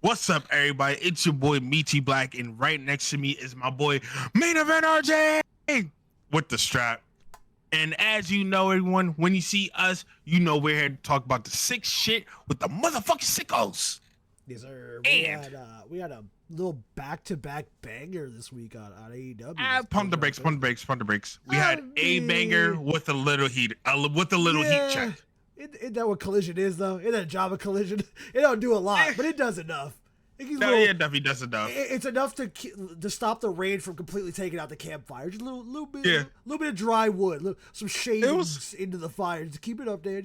What's up, everybody? It's your boy Meaty Black, and right next to me is my boy Main Event RJ with the strap. And as you know, everyone, when you see us, you know we're here to talk about the sick shit with the motherfucking sickos. Yes, sir. And we had a little back-to-back banger this week on AEW. Pump the brakes. We had a banger with a little heat, heat check. Isn't that what Collision is, though? Isn't that a job of Collision? It don't do a lot, but it does enough. It definitely does enough. It's enough to stop the rain from completely taking out the campfire. Just a little bit of dry wood, some shavings into the fire. Just keep it up there.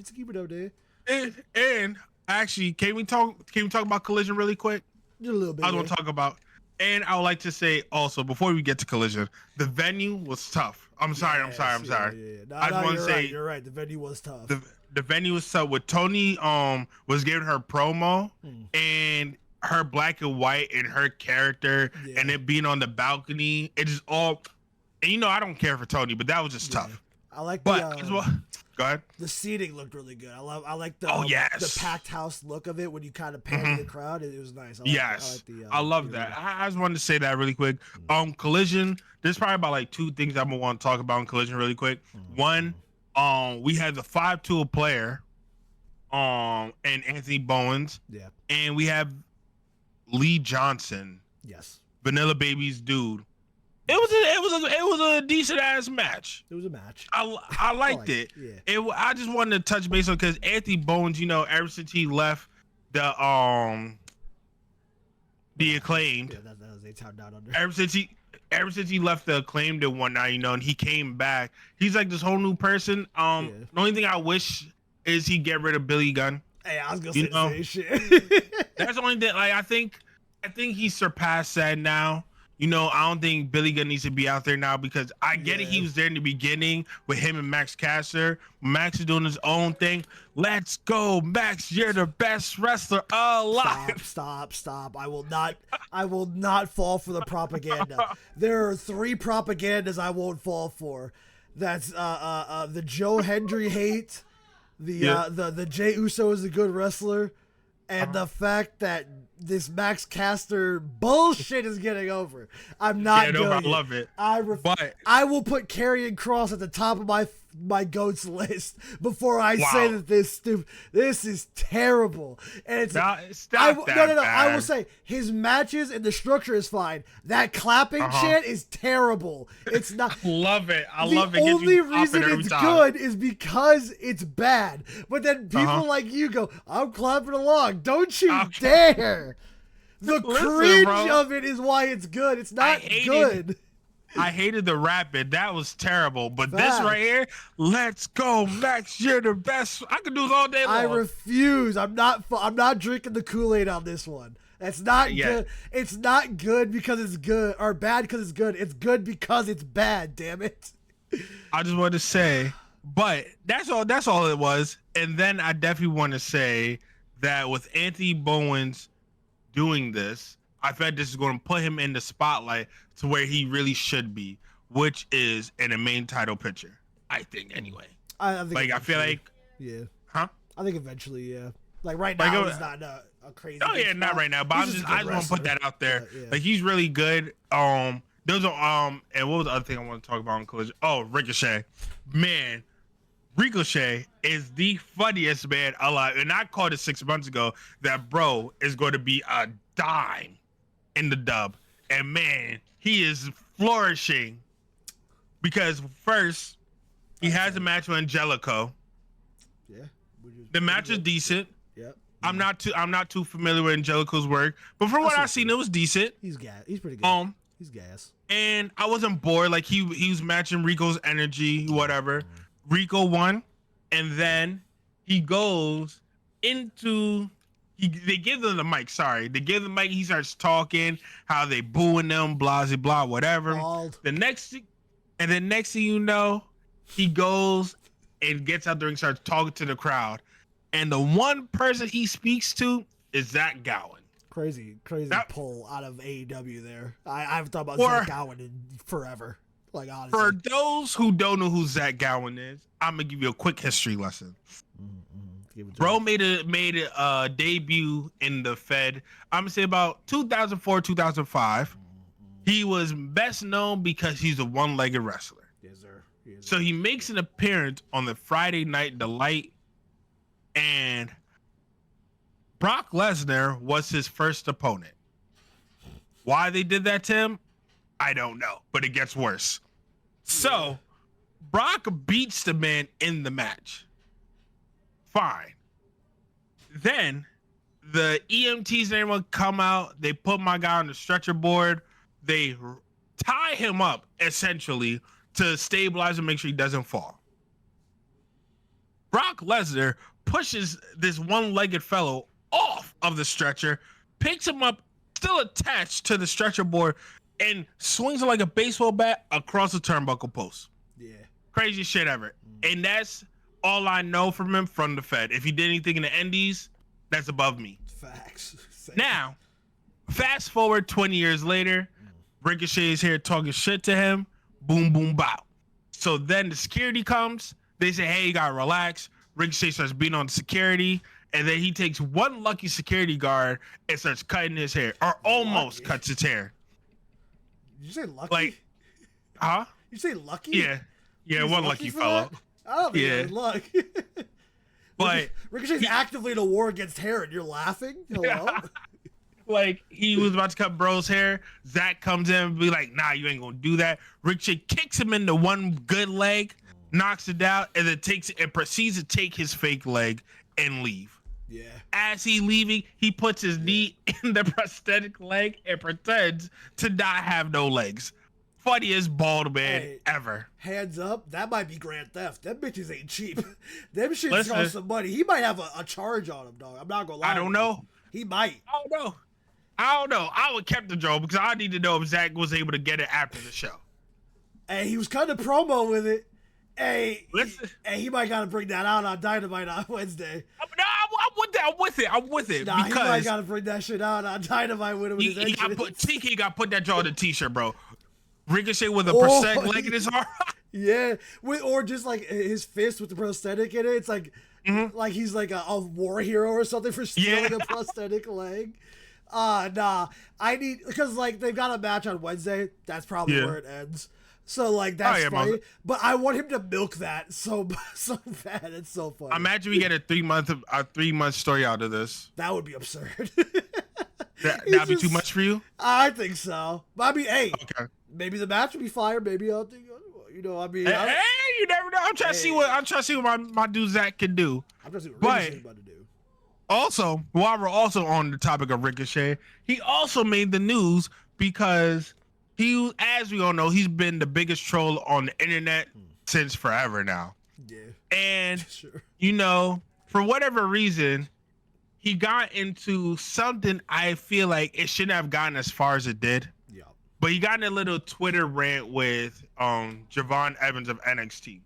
And actually, can we talk about Collision really quick? Just a little bit. I want to talk about, and I would like to say also before we get to Collision, the venue was tough. I'm sorry. Yeah. I just want to say you're right. The venue was tough. The venue was tough. With Tony was giving her promo and her black and white and her character and it being on the balcony. It just all, and I don't care for Tony, but that was just tough. I like go ahead. The seating looked really good. I like the the packed house look of it when you kind of pan the crowd. It was nice. I love that. I just wanted to say that really quick. Collision. There's probably about like two things I'm gonna want to talk about in Collision really quick. One, we had the 5-tool player, and Anthony Bowens. Yeah. And we have Lee Johnson. Yes. Vanilla Baby's dude. It was a decent ass match. It was a match. I liked it. Yeah. I just wanted to touch base on because Anthony Bowens, ever since he left the Acclaimed. Yeah, that was A-Town Down Under. Ever since he left the Acclaimed and whatnot, and he came back, he's like this whole new person. The only thing I wish is he get rid of Billy Gunn. Hey, I was gonna say the same shit. That's the only thing. Like I think he surpassed that now. I don't think Billy Gunn needs to be out there now because I get it. He was there in the beginning with him and Max Caster. Max is doing his own thing. Let's go, Max. You're the best wrestler alive. Stop. I will not fall for the propaganda. There are 3 propagandas I won't fall for. That's the Joe Hendry hate, the Jey Uso is a good wrestler, and the fact that this Max Caster bullshit is getting over. I'm not doing it. I love it. I will put Karrion Kross at the top of my goats list before I say that this is terrible. And it's no. I will say his matches and the structure is fine. That clapping shit is terrible. It's not. I love it. The only reason it's good is because it's bad. But then people like you go, I'm clapping along. Don't you dare. The cringe of it is why it's good. It's not good. I hated the rapid. That was terrible. But this right here, let's go, Max. You're the best. I could do this all day long. I refuse. I'm not drinking the Kool-Aid on this one. It's not good. It's not good because it's good or bad because it's good. It's good because it's bad. Damn it. I just want to say, but that's all it was. And then I definitely want to say that with Anthony Bowens doing this, I feel like this is going to put him in the spotlight to where he really should be, which is in a main title picture. I think anyway. I think I feel like I think eventually, Like right now, he's not a crazy. Oh yeah, not right now. But I just want to put that out there. Like he's really good. Those are and what was the other thing I want to talk about on Collision? Oh, Ricochet, man. Ricochet is the funniest man alive. And I called it 6 months ago that bro is going to be a dime in the dub. And man, he is flourishing because first he has a match with Angelico. Yeah. The match is decent. Yep. I'm not too familiar with Angelico's work, but from what I've seen, it was decent. He's pretty good. He's gas. And I wasn't bored. Like he was matching Rico's energy, whatever. Rico won, and then he goes into they give them the mic. Sorry, they give the mic. He starts talking how they booing them, blah blah blah, whatever. The next thing you know, he goes and gets out there and starts talking to the crowd. And the one person he speaks to is Zach Gowen. Crazy pull out of AEW there. I haven't thought about Zach Gowen in forever. Like honestly. For those who don't know who Zach Gowen is, I'm gonna give you a quick history lesson. Bro made a debut in the Fed. I'm gonna say about 2004, 2005. He was best known because he's a one-legged wrestler. Yes, sir. So he makes an appearance on the Friday Night Delight, and Brock Lesnar was his first opponent. Why they did that to him, I don't know, but it gets worse. So Brock beats the man in the match. Fine. Then the EMTs and everyone come out. They put my guy on the stretcher board. They tie him up essentially to stabilize and make sure he doesn't fall. Brock Lesnar pushes this one-legged fellow off of the stretcher, picks him up, still attached to the stretcher board, and swings it like a baseball bat across the turnbuckle post. Yeah. Crazy shit ever. And that's all I know from him from the Fed. If he did anything in the Indies, that's above me. Facts. Now, fast forward 20 years later, Ricochet is here talking shit to him. Boom, boom, bow. So then the security comes. They say, hey, you gotta relax. Ricochet starts beating on the security. And then he takes one lucky security guard and starts cutting his hair, or almost cuts his hair. Did you say lucky? Like, huh? You say lucky? Yeah. Yeah, He's one lucky fellow. I don't think it was luck. But Ricochet's actively in a war against hair, and you're laughing? Hello? Like, he was about to cut bro's hair. Zach comes in and be like, nah, you ain't gonna do that. Ricochet kicks him in the one good leg, knocks it out, and then proceeds to take his fake leg and leave. Yeah. As he leaving, he puts his knee in the prosthetic leg and pretends to not have no legs. Funniest bald man ever. Hands up, that might be grand theft. Them bitches ain't cheap. Them shits cost some money. He might have a charge on him, dog. I'm not gonna lie. I don't know. He might. I don't know. I would kept the joke because I need to know if Zach was able to get it after the show. Hey, he was cutting a promo with it. Hey, he might gotta bring that out on Dynamite on Wednesday. No, I'm with it. Nah, because he might gotta bring that shit out on Dynamite with him. TK got put that jaw on the t-shirt, bro. Ricochet with a prosthetic leg in his arm. Yeah, or just like his fist with the prosthetic in it. It's like, like he's like a war hero or something for stealing a prosthetic leg. Nah, I need, because like they've got a match on Wednesday. That's probably where it ends. So like that's funny, but I want him to milk that so bad. It's so funny. Imagine we get a 3-month story out of this. That would be absurd. That'd be too much for you. I think so. But I mean, hey, maybe the match would be fire. Maybe I'll think, you know. I mean, hey, you never know. I'm trying to see what my dude Zach can do. I'm trying to see what Ricochet's about to do. Also, while we're also on the topic of Ricochet, he also made the news because he, as we all know, he's been the biggest troll on the internet since forever now. Yeah. And, you know, for whatever reason, he got into something I feel like it shouldn't have gotten as far as it did. Yeah. But he got in a little Twitter rant with Javon Evans of NXT.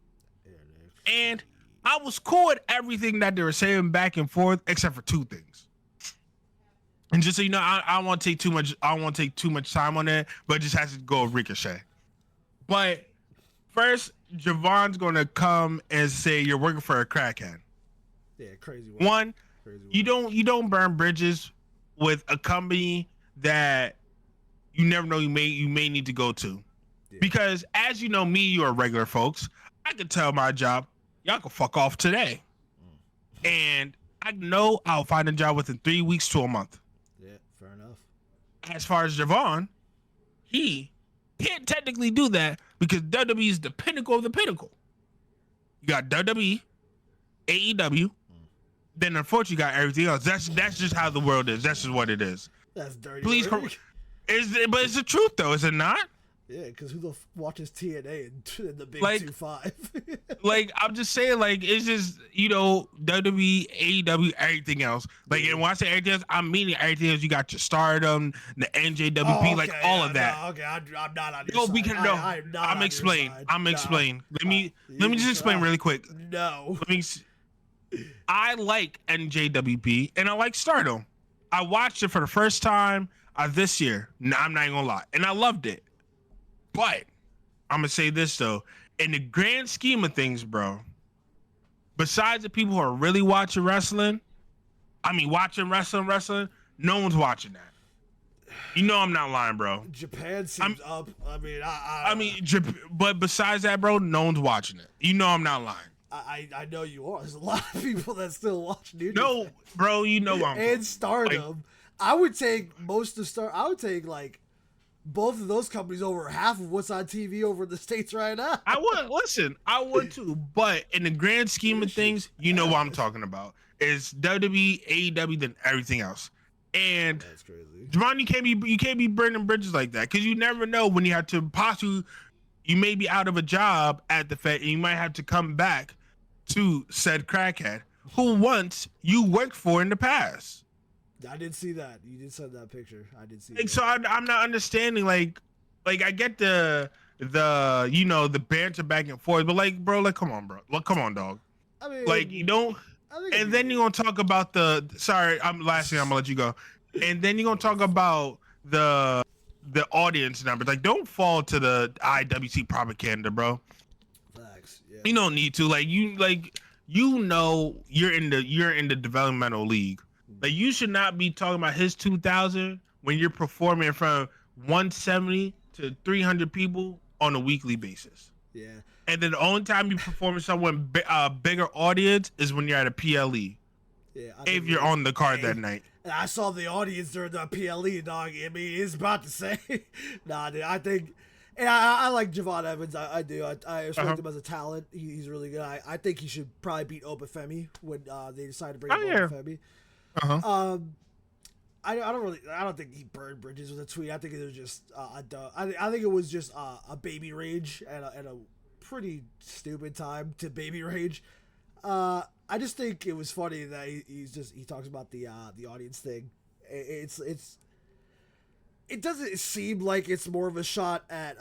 And I was cool with everything that they were saying back and forth, except for two things. And just so you know, I don't want to take too much. I don't want to take too much time on it, but it just has to go with Ricochet. But first, Javon's gonna come and say you're working for a crackhead. Yeah, crazy one. You don't burn bridges with a company that you never know you may need to go to, because as you know me, you are regular folks. I could tell my job, y'all can fuck off today, and I know I'll find a job within 3 weeks to a month. Yeah, fair enough. As far as Javon, he can't technically do that because WWE is the pinnacle of the pinnacle. You got WWE, AEW, then unfortunately you got everything else. That's just how the world is. That's just what it is. That's dirty. Please, but it's the truth though, is it not? Yeah, because who the watches TNA in the big 2-5? Like, I'm just saying, like, it's just, you know, WWE, AEW, everything else. Like, and when I say everything else, I'm meaning everything else. You got your Stardom, the NJWP, like all of that. No, okay, I'm not on your side. I'm explaining. Let me just explain really quick. No. I like NJWP and I like Stardom. I watched it for the first time this year. I'm not even gonna lie, and I loved it. But I'm gonna say this though, in the grand scheme of things, bro, besides the people who are really watching wrestling, watching wrestling, no one's watching that. You know I'm not lying, bro. Japan seems up. But besides that, bro, no one's watching it. You know I'm not lying. I know you are. There's a lot of people that still watch New Japan. No, bro, you know I'm and Stardom. Like, I would take most of I would take like both of those companies over half of what's on TV over in the States right now. I would too. But in the grand scheme of things, you know what I'm talking about. It's WWE, AEW, than everything else. And that's crazy. Javon, you can't be burning bridges like that, because you never know when you have to possibly, you may be out of a job at the Fed and you might have to come back to said crackhead who once you worked for in the past. I did see that. You did send that picture. I did see like, that. So I'm not understanding, like I get the banter back and forth, but like, bro, like, come on, bro. Like, come on, dog. I mean, like, you don't. And then you're gonna talk about last thing I'm gonna let you go. And then you're gonna talk about the audience numbers. Like, don't fall to the IWC propaganda, bro. Facts. Yeah. You don't need to. You're in the developmental league. Like, you should not be talking about his 2,000 when you're performing in front of 170 to 300 people on a weekly basis. Yeah. And then the only time you perform in someone bigger audience is when you're at a PLE. Yeah. If you're on the card that night. And I saw the audience during the PLE, dog. I mean, it's about to say. Nah, dude, I think. And I like Javon Evans. I do. I respect him as a talent. He's really good. I think he should probably beat Obafemi when they decide to bring up Obafemi. I don't think he burned bridges with a tweet. I think it was just I think it was just a baby rage and a pretty stupid time to baby rage. I just think it was funny that he talks about the audience thing. It doesn't seem like it's more of a shot at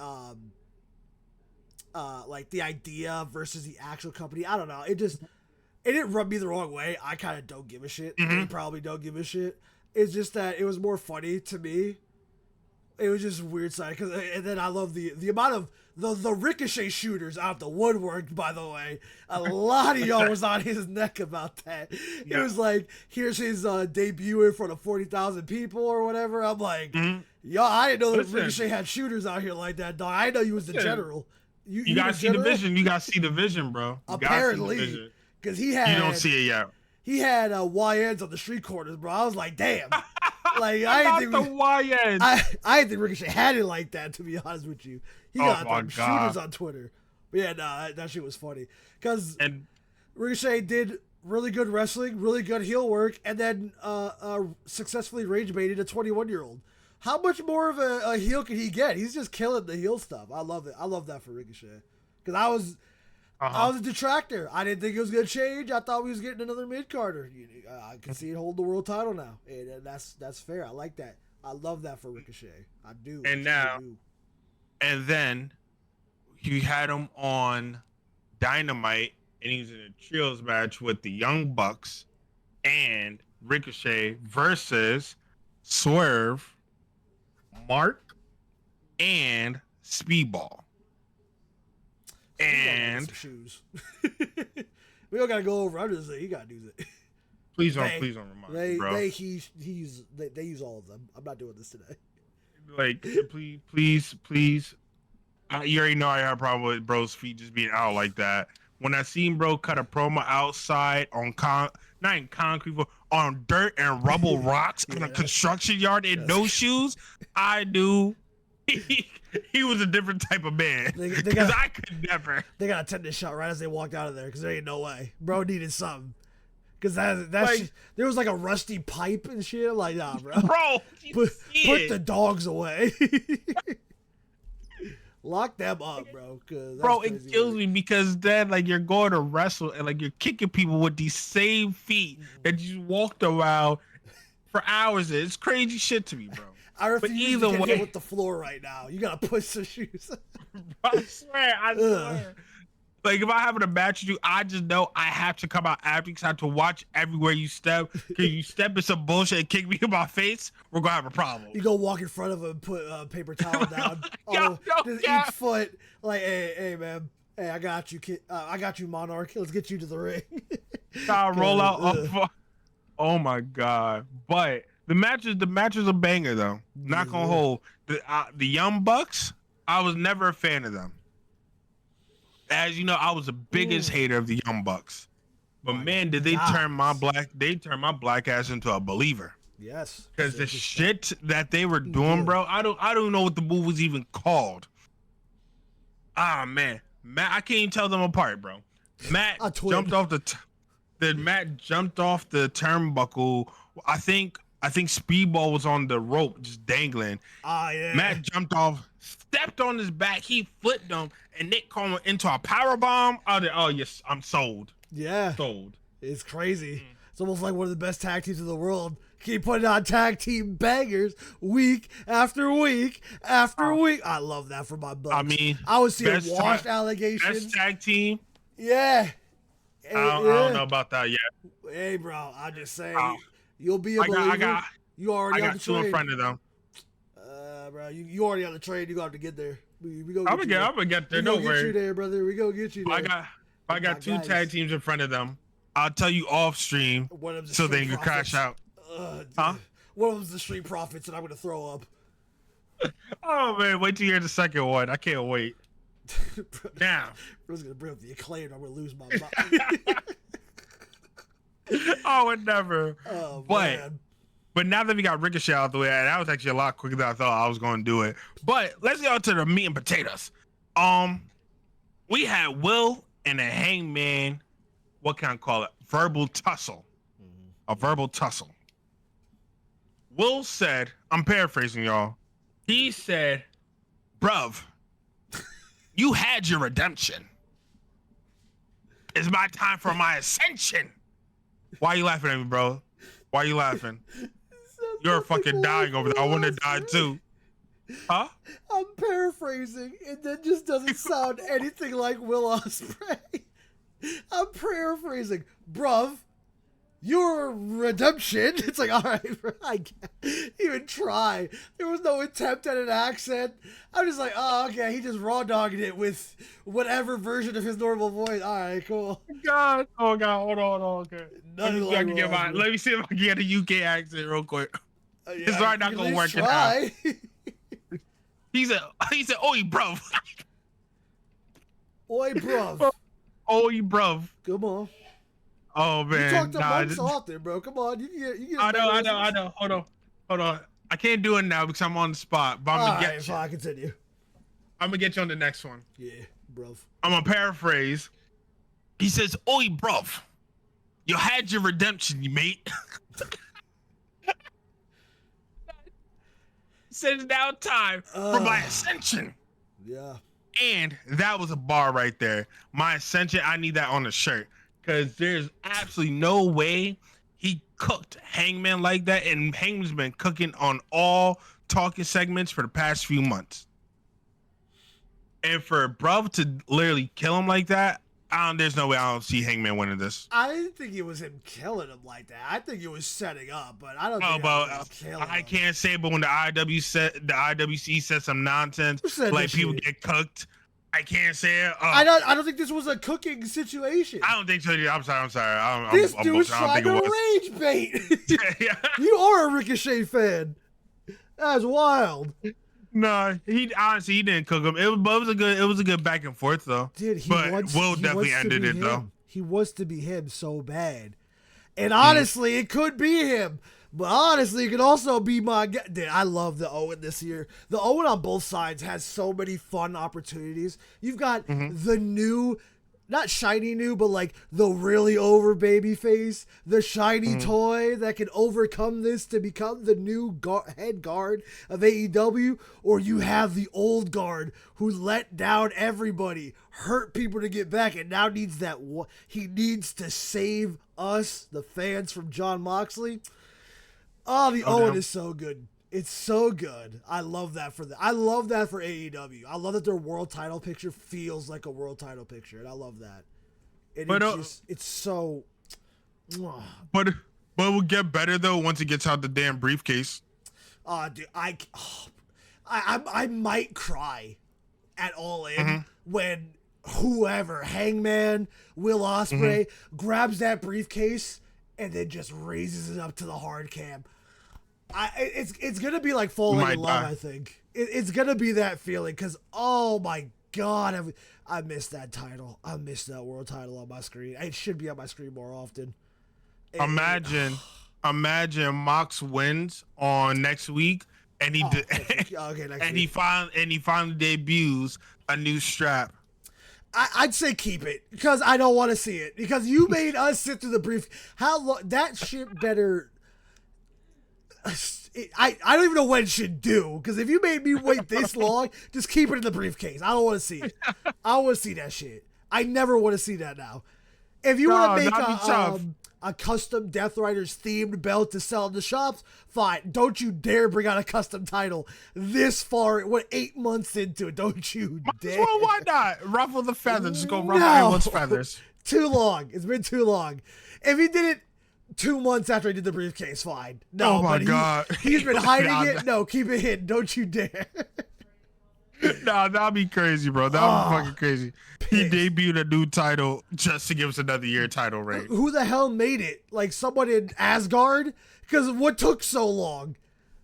like the idea versus the actual company. I don't know. It didn't rub me the wrong way. I kind of don't give a shit. Mm-hmm. They probably don't give a shit. It's just that it was more funny to me. It was just weird side, and then I love the amount of the Ricochet shooters out the woodwork. By the way, a lot of y'all was on his neck about that. Yeah. It was like, here's his debut in front of 40,000 people or whatever. I'm like, y'all, I didn't know that Ricochet had shooters out here like that, dog. I didn't know he was the general. You gotta see the vision. You gotta see the vision, bro. Apparently, because he had. You don't see it yet. He had YNs on the street corners, bro. I was like, damn. Like, I didn't think YNs. I didn't think Ricochet had it like that, to be honest with you. He got shooters on Twitter. But yeah, that shit was funny. Because Ricochet did really good wrestling, really good heel work, and then successfully rage baited a 21-year-old. How much more of a heel can he get? He's just killing the heel stuff. I love it. I love that for Ricochet. Because I was a detractor. I didn't think it was going to change. I thought we was getting another mid-carder. I can see it hold the world title now. And that's fair. I like that. I love that for Ricochet. I do. And then you had him on Dynamite, and he was in a trios match with the Young Bucks and Ricochet versus Swerve, Mark, and Speedball. And shoes. We don't gotta go over. I'm just saying he gotta do that. Please don't remind me, bro. They use all of them. I'm not doing this today. Like, please. You already know I have a problem with bro's feet just being out like that. When I seen bro cut a promo outside on not in concrete, but on dirt and rubble rocks in a construction yard in no shoes, I knew he was a different type of man. Because I could never. They got a tetanus shot right as they walked out of there because there ain't no way. Bro needed something. Because there was like a rusty pipe and shit. Like, nah, bro. Bro, put the dogs away. Lock them up, bro. Bro, it kills me because then, like, you're going to wrestle and, like, you're kicking people with these same feet that you walked around for hours. It's crazy shit to me, bro. I refuse to get hit with the floor right now. You gotta push the shoes. I swear. Like, if I have a match with you, I just know I have to come out after because I have to watch everywhere you step. Because you step in some bullshit and kick me in my face, we're going to have a problem. You go walk in front of him and put a paper towel down. Each foot. Like, hey, man. Hey, I got you, kid. I got you, Monarch. Let's get you to the ring. Roll out. Oh my god! But the match is a banger though. Not gonna hold the Young Bucks. I was never a fan of them. As you know, I was the biggest hater of the Young Bucks. But man, did they turn my black ass into a believer. Yes. Because the shit that they were doing, bro, I don't know what the move was even called. Ah man, Matt, I can't even tell them apart, bro. Matt jumped off Matt jumped off the turnbuckle. I think Speedball was on the rope just dangling. Ah yeah. Matt jumped off, stepped on his back, he flipped him, and Nick called into a power bomb. Oh yes, I'm sold. Yeah. Sold. It's crazy. It's almost like one of the best tag teams in the world. Keep putting on tag team bangers week after week after week. I love that for my Bucks. I mean, I was seeing washed allegations. Best tag team. Yeah. I don't know about that yet. Hey, bro, I'm just saying, you'll be a believer. You already on the train. I got two in front of them. Bro, you already on the train. You got to get there. I'm gonna get there. Don't worry. We go get you there, brother. We go get you there. I got two tag teams in front of them. I'll tell you off stream so they can crash out. One of them's the Street Profits, and I'm gonna throw up. Oh man, wait till you hear the second one. I can't wait. Now, Bro's gonna bring up the Acclaimed. I'm gonna lose my mind. Oh, it never. Oh, but now that we got Ricochet out the way, that was actually a lot quicker than I thought I was going to do it. But let's get on to the meat and potatoes. We had Will and a Hangman. What can I call it? Verbal tussle. A verbal tussle. Will said, I'm paraphrasing y'all. He said, bruv, you had your redemption. It's my time for my ascension. Why are you laughing at me, bro? Why are you laughing? You're fucking dying over there. I want to die too. Huh? I'm paraphrasing. It then just doesn't sound anything like Will Ospreay. I'm paraphrasing. Bruv, your redemption. It's like, all right, bro, I can't even try. There was no attempt at an accent. I'm just like, oh, okay. He just raw dogged it with whatever version of his normal voice. All right, cool. God. Oh, God. Hold on. Okay. Let me see if I can get a UK accent real quick. It's not going to work it out. He said, oi, bruv. Oi, bruv. Oi, bruv. Come on. Oh, man. You talk to monks often, bro. Come on. You get I know. Hold on. I can't do it now because I'm on the spot. But I'm going to get you. Fine, continue. I'm going to get you on the next one. Yeah, bruv. I'm going to paraphrase. He says, oi, bruv. You had your redemption, you mate. Says now time for my ascension. Yeah. And that was a bar right there. My ascension, I need that on a shirt. Because there's absolutely no way he cooked Hangman like that. And Hangman's been cooking on all talking segments for the past few months. And for bruv to literally kill him like that, there's no way I don't see Hangman winning this. I didn't think it was him killing him like that. I think it was setting up, but I don't think it was killing him. I can't say, but when the IWC said some nonsense, like people get cooked, I can't say it. I don't think this was a cooking situation. I don't think so. I'm sorry. This dude's trying to rage bait. Yeah. You are a Ricochet fan. That's wild. No, he didn't cook him. It was a good back and forth though. Dude, Will definitely ended it though. He wants to be him so bad, and honestly, it could be him. But honestly, it could also be my guy. Dude, I love the Owen this year. The Owen on both sides has so many fun opportunities. You've got the new, not shiny new, but like the really over baby face, the shiny toy that can overcome this to become the new head guard of AEW, or you have the old guard who let down everybody, hurt people to get back, and now needs that. He needs to save us, the fans, from Jon Moxley. Oh, the Owen is so good. It's so good. I love that for I love that for AEW. I love that their world title picture feels like a world title picture, and I love that. It's so. But it will get better though once it gets out the damn briefcase. Dude, I might cry at All In when whoever, Hangman, Will Ospreay, grabs that briefcase and then just raises it up to the hard cam. It's gonna be like falling in love. I think it's gonna be that feeling because oh my god, I missed that title. I missed that world title on my screen. It should be on my screen more often. Imagine Mox wins on next week, and he he finally debuts a new strap. I'd say keep it because I don't want to see it because you made us sit through the brief. How long that shit better. I don't even know what it should do because if you made me wait this long, just keep it in the briefcase. I don't want to see it. I don't want to see that shit. I never want to see that now. If you want to make a custom Death Riders themed belt to sell in the shops, fine. Don't you dare bring out a custom title this far. 8 months into it? Don't you dare. Well, why not? Ruffle the feathers. Just go ruffle everyone's feathers. Too long. It's been too long. If he did it 2 months after he did the briefcase, fine. No, oh my God. He's been hiding it. No, keep it hidden. Don't you dare. Nah, that'd be crazy, bro. That'd be fucking crazy. He debuted a new title just to give us another year title reign. Who the hell made it? Like someone in Asgard? Because what took so long?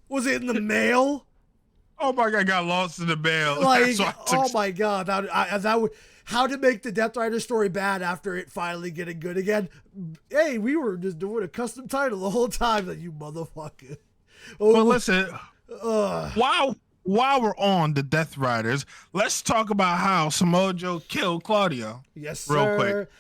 Was it in the mail? Oh my God, got lost in the mail. Like, oh my God. How to make the Death Rider story bad after it finally getting good again? Hey, we were just doing a custom title the whole time. Like, you motherfucker. Well, listen. While we're on the Death Riders, let's talk about how Samoa Joe killed Claudio. Yes, sir. Real quick.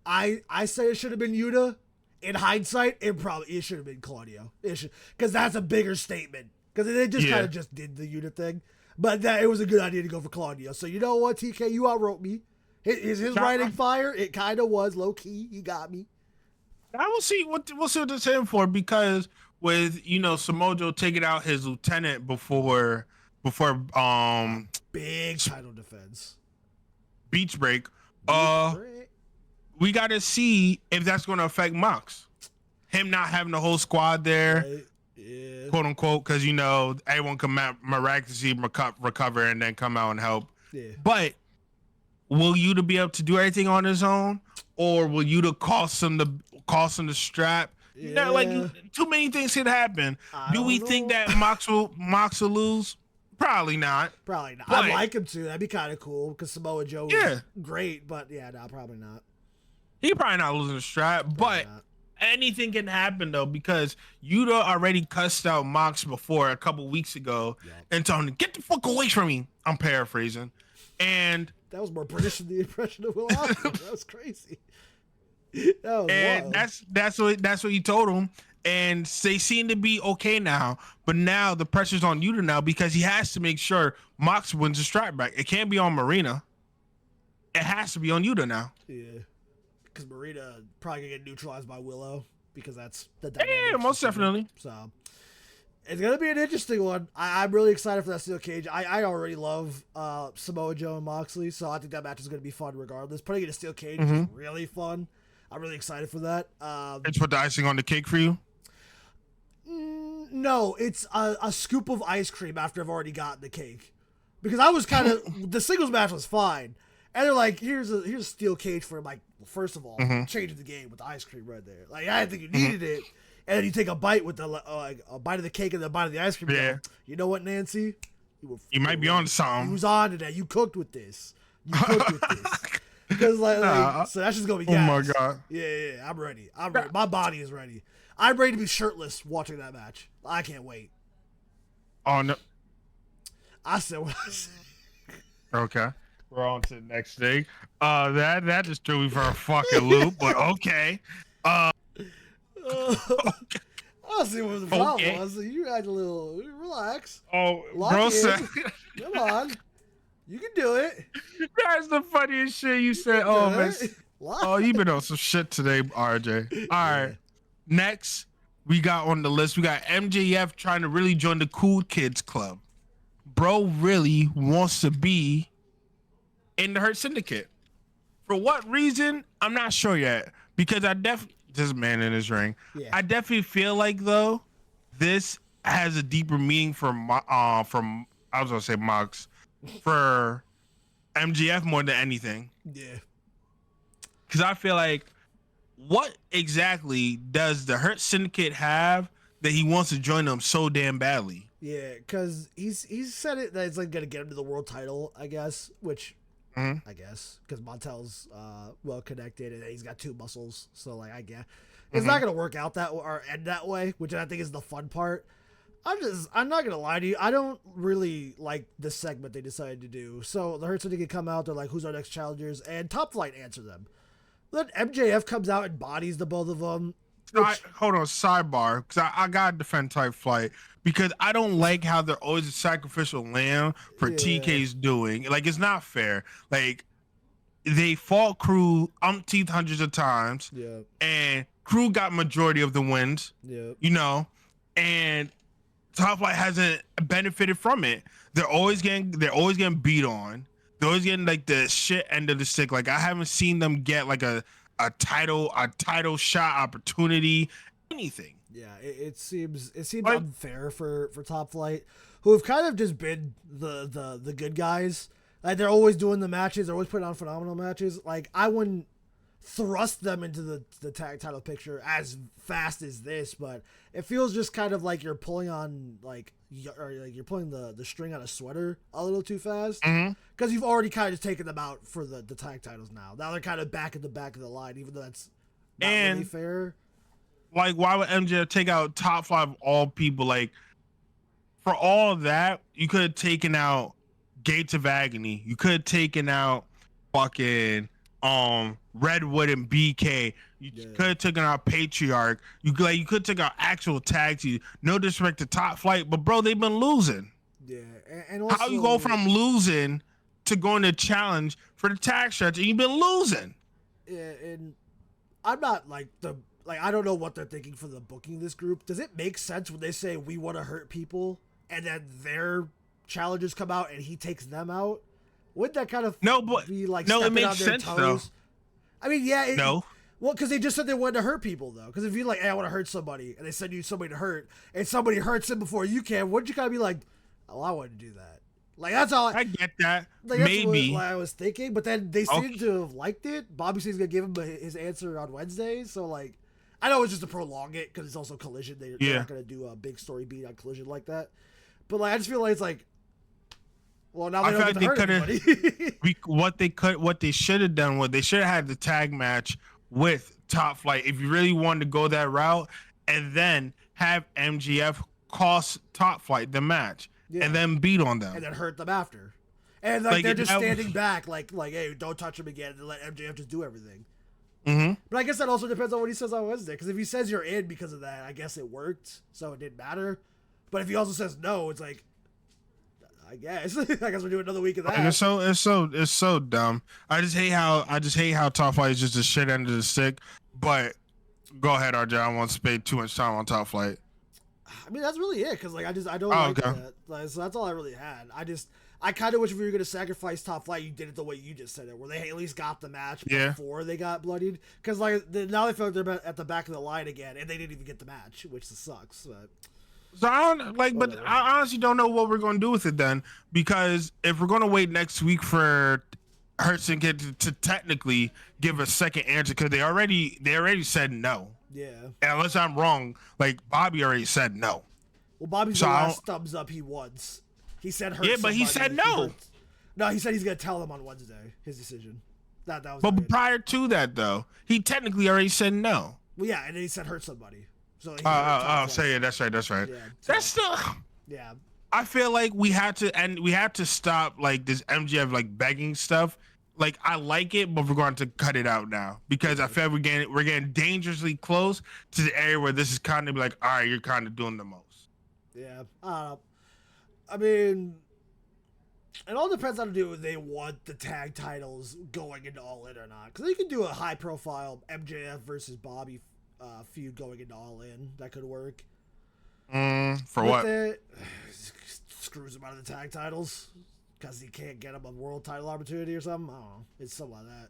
I say it should have been Yuta. In hindsight, it should have been Claudio. Because that's a bigger statement. Because it just kind of just did the Yuta thing. But it was a good idea to go for Claudio. So you know what, TK, you outwrote me. Is his writing fire? It kind of was low key. He got me. I will see what it's in for because with Samoa Joe taking out his lieutenant before big title defense beach break. We got to see if that's going to affect Mox. Him not having the whole squad there, right. Yeah. Quote unquote, because everyone can miraculously recover and then come out and help. Yeah. But will Yuta be able to do anything on his own, or will Yuta cost him the strap? Yeah. Like too many things could happen. Do we think that Mox will lose? Probably not. But I'd like him to. That'd be kind of cool because Samoa Joe is great, but probably not. He probably not losing the strap, but anything can happen though because Yuta already cussed out Mox before a couple weeks ago and told him, "Get the fuck away from me." I'm paraphrasing, and that was more British than the impression of Will Ospreay. That was crazy. That was wild. That's what he told him. And they seem to be okay now, but now the pressure's on Yuta now because he has to make sure Mox wins the strap back. It can't be on Marina. It has to be on Yuta now. Yeah, because Marina probably gonna get neutralized by Willow because that's the yeah, most definitely. So it's gonna be an interesting one. I'm really excited for that steel cage. I already love Samoa Joe and Moxley, so I think that match is gonna be fun regardless. Putting it in a steel cage is really fun. I'm really excited for that. It's put the icing on the cake for you. No, it's a scoop of ice cream after I've already gotten the cake. Because I was kind of the singles match was fine, and they're like, here's a steel cage for him. Like, well, first of all, changing the game with the ice cream right there. Like, I didn't think you needed it, and then you take a bite with a bite of the cake and then a bite of the ice cream. Yeah. You know what, Nancy? You might be on something. You was on to that. You cooked with this. Because so that's just gonna be gas. Oh my God. Yeah, I'm ready. My body is ready. I'm ready to be shirtless watching that match. I can't wait. Oh no. I said what I said. Okay. We're on to the next thing. That just threw me for a fucking loop, but okay. I see what the problem was. You had a little relax. Oh, bro said. Come on. You can do it. That's the funniest shit you said. Oh, man. Oh, you've been on some shit today, RJ. All right. Next, we got on the list, we got MJF trying to really join the cool kids club. Bro really wants to be in the Hurt Syndicate. For what reason? I'm not sure yet. Because this man in his ring. Yeah. I definitely feel like though, this has a deeper meaning for I was gonna say Mox. For MGF more than anything. Yeah. Because I feel like, what exactly does the Hurt Syndicate have that he wants to join them so damn badly? Yeah, because he's said it that it's like gonna get him to the world title, I guess. Which I guess because Montel's well connected and he's got 2 muscles, so like I guess it's not gonna work out that or end that way, which I think is the fun part. I'm not gonna lie to you. I don't really like the segment they decided to do. So the Hurt Syndicate come out, they're like, "Who's our next challengers?" And Top Flight answer them. Then MJF comes out and bodies the both of them. Hold on, sidebar, because I gotta defend Top Flight because I don't like how they're always a sacrificial lamb for TK's doing. Like, it's not fair. Like, they fought Crew umpteenth hundreds of times, and Crew got majority of the wins. You know, and Top Flight hasn't benefited from it. They're always getting beat on. They're always getting like the shit end of the stick. Like, I haven't seen them get like a title shot opportunity, anything. Yeah, it seems like, unfair for Top Flight, who have kind of just been the good guys. Like, they're always doing the matches, they're always putting on phenomenal matches. Like, I wouldn't thrust them into the tag title picture as fast as this, but it feels just kind of like you're pulling on you're pulling the string on a sweater a little too fast, because you've already kind of taken them out for the tag titles. Now they're kind of back at the back of the line, even though that's not really fair. Like, why would MJF take out Top Flight of all people? Like, for all of that, you could have taken out Gates of Agony. You could have taken out fucking Redwood and BK. You could have taken out Patriarch. You could have taken out actual tag team. No disrespect to Top Flight, but bro, they've been losing. Yeah, and also, how you go from losing to going to challenge for the tag stretch, and you've been losing. Yeah, and I'm not I don't know what they're thinking for the booking of this group. Does it make sense when they say we want to hurt people, and then their challengers come out and he takes them out? Wouldn't that kind of be like no? It makes on their sense toes? though. I mean, yeah. No. Well, because they just said they wanted to hurt people, though. Because if you're like, hey, I want to hurt somebody, and they send you somebody to hurt, and somebody hurts them before you can, wouldn't you kind of be like, oh, I want to do that? Like, that's all. I get that. Like, maybe. That's what I was thinking, but then they seem to have liked it. Bobby says he's going to give him his answer on Wednesday, so, like, I know it's just to prolong it, because it's also Collision. They're not going to do a big story beat on Collision like that. But, like, I just feel like it's like, well, now they don't get to hurt anybody. What they should have done was they should have had the tag match with Top Flight if you really wanted to go that route, and then have MGF cost Top Flight the match, and then beat on them, and then hurt them after, and like they're just standing back, like hey, don't touch him again, and let MJF just do everything. But I guess that also depends on what he says on Wednesday, because if he says you're in because of that, I guess it worked, so it didn't matter. But if he also says no, it's like, I guess we're doing another week of that. It's so dumb. I just hate how Top Flight is just a shit end of the stick. But go ahead, RJ. I want to spend too much time on Top Flight. I mean, that's really it. Because like I don't like that. Like, so that's all I really had. I kind of wish if we were gonna sacrifice Top Flight, you did it the way you just said it, where they at least got the match before they got bloodied. Because like now they feel like they're at the back of the line again, and they didn't even get the match, which sucks. But. So I don't like, but I honestly don't know what we're going to do with it then, because if we're going to wait next week for Hurt Syndicate to technically give a second answer, because they already said no. Yeah. And unless I'm wrong, like Bobby already said no. Well, Bobby's the last thumbs up he wants. He said hurt. Yeah, but he said no. No, he said he's going to tell them on Wednesday his decision. That was. But prior to that, though, he technically already said no. Well, yeah, and then he said hurt somebody. So yeah, that's right. Yeah, that's still. Yeah. I feel like we have to stop like this MGF like begging stuff. Like, I like it, but we're going to cut it out now, because I feel like we're getting dangerously close to the area where this is kind of like, all right, you're kind of doing the most. Yeah. I mean, it all depends on who they want the tag titles going into All In or not, because you can do a high profile MJF versus Bobby feud going into All In. That could work. For what? Screws him out of the tag titles because he can't get him a world title opportunity or something. I don't know. It's something like that.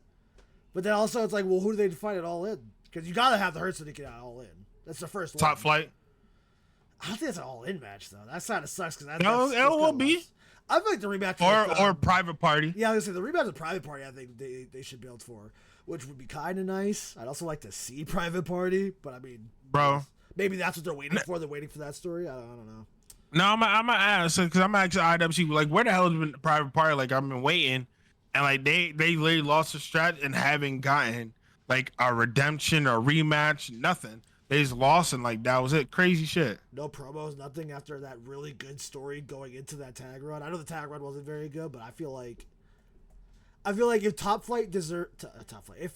But then also it's like, well, who do they fight at All In? Because you got to have the Hurt Syndicate at All In. That's the first Top Flight. I don't think it's an All In match though. That kind of sucks because it will be. I feel like the rematch or Private Party. Yeah, I was gonna say the rematch of Private Party. I think they should build for, which would be kind of nice. I'd also like to see Private Party, but I mean, bro, maybe that's what they're waiting for. They're waiting for that story. I don't know. No, I'm gonna ask because I'm asking IWC like, where the hell has been Private Party? Like, I've been waiting, and like they literally lost the strat and haven't gotten like a redemption or rematch, nothing. They just lost and like that was it. Crazy shit. No promos, nothing after that really good story going into that tag run. I know the tag run wasn't very good, but I feel like if Top Flight if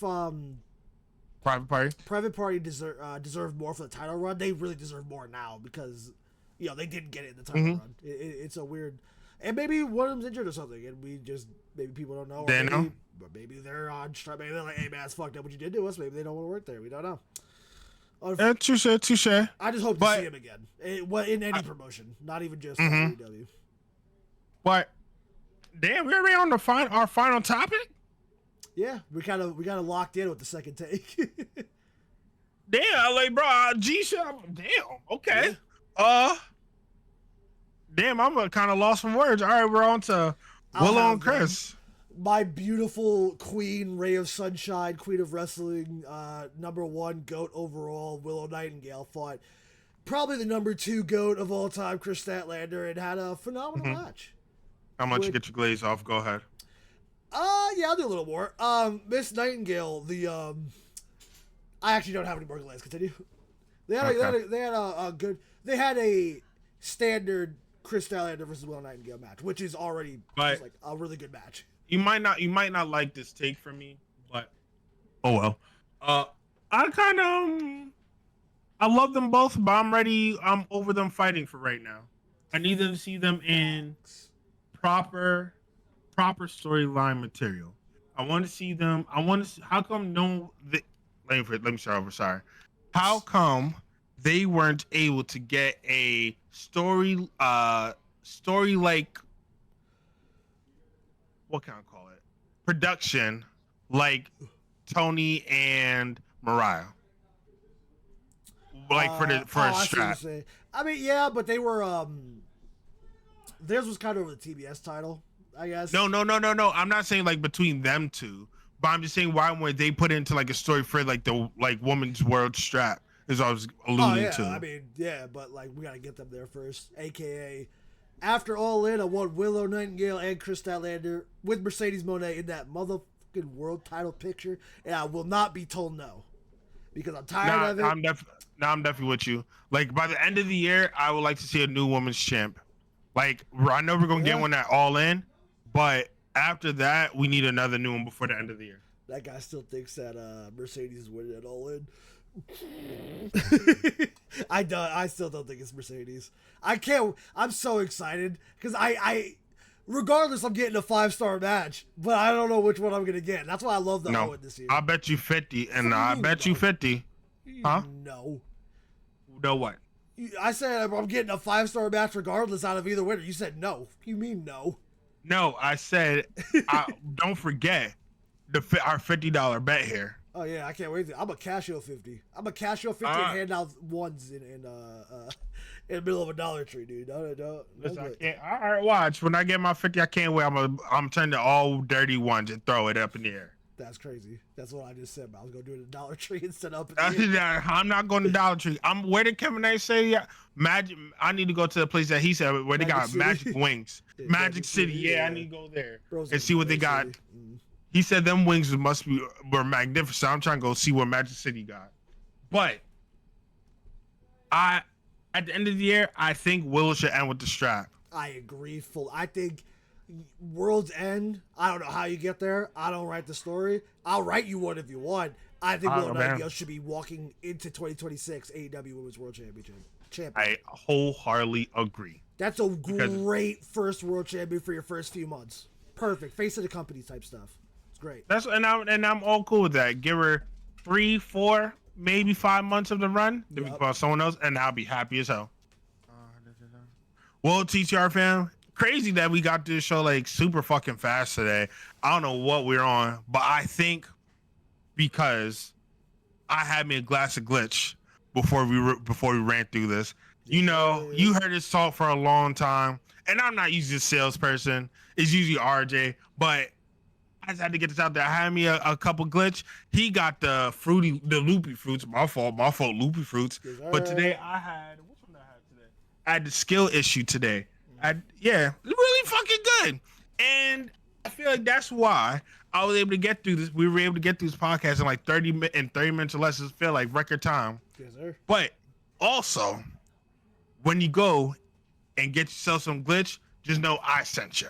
Private Party deserved more for the title run, they really deserve more now because they didn't get it in the title run. It's a weird, and maybe one of them's injured or something, and maybe people don't know. Know. But maybe they're on strike. Maybe they're like, hey man, it's fucked up what you did to us. Maybe they don't want to work there. We don't know. Touche. I just hope to see him again. In any promotion, not even just AEW. But damn, we're already on our final topic. Yeah, we kind of locked in with the second take. Damn, like bro, G-Shop. Damn, okay. Yeah. Damn, I'm kind of lost from words. All right, we're on to Willow and Kris. My beautiful queen, ray of sunshine, queen of wrestling, #1 GOAT overall, Willow Nightingale fought probably the #2 GOAT of all time, Kris Statlander, and had a phenomenal match. How much you get your glaze off? Go ahead. Yeah, I'll do a little more. Miss Nightingale, I actually don't have any more glaze. Continue. They had a standard Kris Statlander versus Willow Nightingale match, which is already like a really good match. You might not like this take from me, but oh well. I love them both, but I'm ready. I'm over them fighting for right now. I need to see them in proper storyline material. I want to see them. I want to see how come let me start over. Sorry. How come they weren't able to get a story like, what can I call it? Production like Tony and Mariah. Like for a strap. I mean, yeah, but they were theirs was kind of over the TBS title, I guess. No. I'm not saying like between them two, but I'm just saying why weren't they put into like a story for like the women's world strap is what I was alluding to. I mean, yeah, but like we gotta get them there first. AKA after All In, I want Willow Nightingale and Kris Statlander with Mercedes Moné in that motherfucking world title picture, and I will not be told no. Because I'm tired of it. I'm definitely with you. Like by the end of the year, I would like to see a new women's champ. Like I know we're gonna get one at All In, but after that, we need another new one before the end of the year. That guy still thinks that Mercedes is winning at All In. I still don't think it's Mercedes. I can't. I'm so excited because regardless, I'm getting a 5-star match, but I don't know which one I'm gonna get. That's why I love the Owen this year. I bet you 50, and I bet you 50. Huh? No. No what? I said I'm getting a 5-star match regardless out of either winner. You said no. You mean no? No, I said don't forget our $50 bet here. Oh yeah, I can't wait. I'm a Casio 50. I'm a Casio 50 and hand out ones in the middle of a Dollar Tree, dude. No. Listen, I can't. All right, watch. When I get my 50, I can't wait. I'm turning to all dirty ones and throw it up in the air. That's crazy. That's what I just said. But I was gonna do it at Dollar Tree instead of up in the air. I'm not going to Dollar Tree. Where did Kevin A say? Yeah, Magic. I need to go to the place that he said where they got Magic Wings. Yeah, Magic City. Yeah, I need to go there and see what they got. He said them wings were magnificent. I'm trying to go see what Magic City got. But at the end of the year, I think Willow should end with the strap. I agree I think World's End, I don't know how you get there. I don't write the story. I'll write you one if you want. I think Willow Nightingale should be walking into 2026 AEW Women's World Championship. I wholeheartedly agree. That's a great first world champion for your first few months. Perfect. Face of the company type stuff. It's great. I'm all cool with that. Give her 3, 4, maybe 5 months of the run. Then we call someone else, and I'll be happy as hell. Well, TTR fam, crazy that we got this show like super fucking fast today. I don't know what we're on, but I think because I had me a glass of Glytch before we ran through this. You know, you heard his talk for a long time, and I'm not usually a salesperson. It's usually RJ, but I just had to get this out there. I had me a couple Glytch. He got the loopy fruits. My fault, loopy fruits. But today I had, which one did I have today? I had the skill issue today. Really fucking good. And I feel like that's why I was able to get through this. We were able to get through this podcast in like 30 minutes or less. It feel like record time. Yes, sir. But also, when you go and get yourself some Glytch, just know I sent you.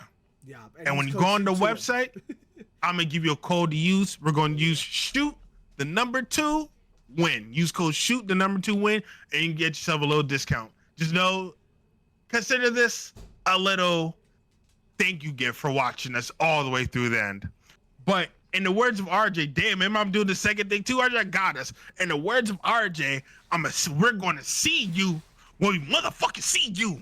Yeah. And when you go on the website, I'm going to give you a code to use. We're going to use shoot the number 2 win. Use code shoot the number 2 win, and you can get yourself a little discount. Just know, consider this a little thank you gift for watching us all the way through the end. But in the words of RJ, damn, remember I'm doing the second thing too. RJ got us. In the words of RJ, we're going to see you when we motherfucking see you.